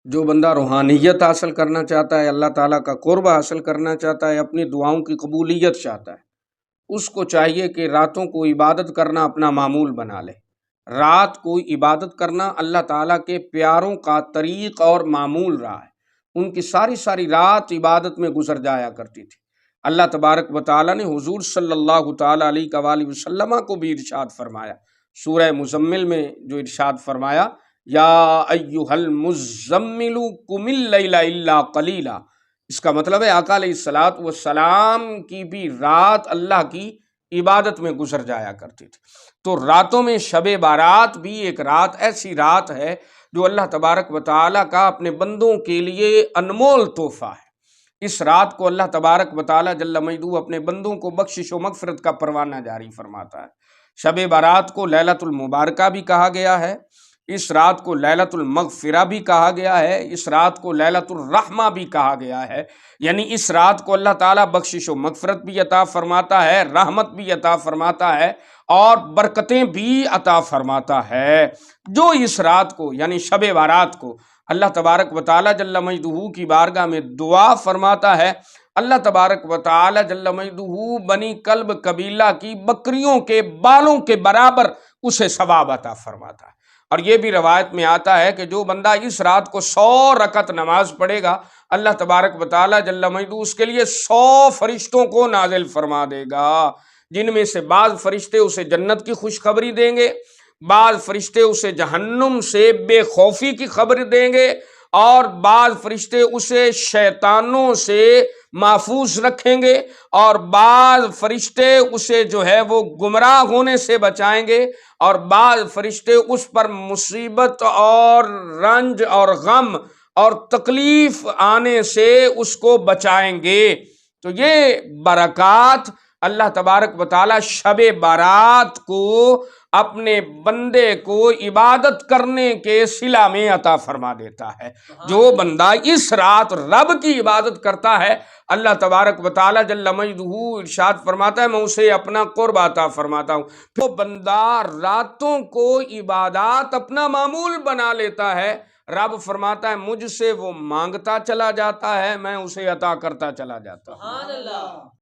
جو بندہ روحانیت حاصل کرنا چاہتا ہے، اللہ تعالیٰ کا قرب حاصل کرنا چاہتا ہے، اپنی دعاؤں کی قبولیت چاہتا ہے، اس کو چاہیے کہ راتوں کو عبادت کرنا اپنا معمول بنا لے۔ رات کو عبادت کرنا اللہ تعالیٰ کے پیاروں کا طریق اور معمول رہا ہے۔ ان کی ساری ساری رات عبادت میں گزر جایا کرتی تھی۔ اللہ تبارک و تعالیٰ نے حضور صلی اللہ تعالیٰ علیہ وآلہ وسلم کو بھی ارشاد فرمایا، سورہ مزمل میں جو ارشاد فرمایا، یا ایھا المزمل قم اللیل الا قلیلا، اس کا مطلب ہے آقا علیہ الصلوۃ والسلام کی بھی رات اللہ کی عبادت میں گزر جایا کرتی تھی۔ تو راتوں میں شب بارات بھی ایک رات ایسی رات ہے جو اللہ تبارک و تعالیٰ کا اپنے بندوں کے لیے انمول تحفہ ہے۔ اس رات کو اللہ تبارک و تعالیٰ جل مجدہ اپنے بندوں کو بخشش و مغفرت کا پروانہ جاری فرماتا ہے۔ شب بارات کو لیلۃ المبارکہ بھی کہا گیا ہے، اس رات کو لیلۃ المغفرہ بھی کہا گیا ہے، اس رات کو لیلۃ الرحمہ بھی کہا گیا ہے، یعنی اس رات کو اللہ تعالیٰ بخشش و مغفرت بھی عطا فرماتا ہے، رحمت بھی عطا فرماتا ہے اور برکتیں بھی عطا فرماتا ہے۔ جو اس رات کو یعنی شب بارات کو اللہ تبارک و تعالیٰ جل مجدہ کی بارگاہ میں دعا فرماتا ہے، اللہ تبارک و تعالیٰ جل مجدہ بنی کلب قبیلہ کی بکریوں کے بالوں کے برابر اسے ثواب عطا فرماتا ہے۔ اور یہ بھی روایت میں آتا ہے کہ جو بندہ اس رات کو 100 رکعت نماز پڑھے گا، اللہ تبارک و تعالیٰ جل مجدہ اس کے لیے 100 فرشتوں کو نازل فرما دے گا، جن میں سے بعض فرشتے اسے جنت کی خوشخبری دیں گے، بعض فرشتے اسے جہنم سے بے خوفی کی خبر دیں گے، اور بعض فرشتے اسے شیطانوں سے محفوظ رکھیں گے، اور بعض فرشتے اسے جو ہے وہ گمراہ ہونے سے بچائیں گے، اور بعض فرشتے اس پر مصیبت اور رنج اور غم اور تکلیف آنے سے اس کو بچائیں گے۔ تو یہ برکات اللہ تبارک و تعالی شب بارات کو اپنے بندے کو عبادت کرنے کے صلہ میں عطا فرما دیتا ہے۔ جو بندہ اس رات رب کی عبادت کرتا ہے، اللہ تبارک و تعالی جل مجدہ ارشاد فرماتا ہے میں اسے اپنا قرب عطا فرماتا ہوں۔ جو بندہ راتوں کو عبادات اپنا معمول بنا لیتا ہے، رب فرماتا ہے مجھ سے وہ مانگتا چلا جاتا ہے، میں اسے عطا کرتا چلا جاتا ہوں۔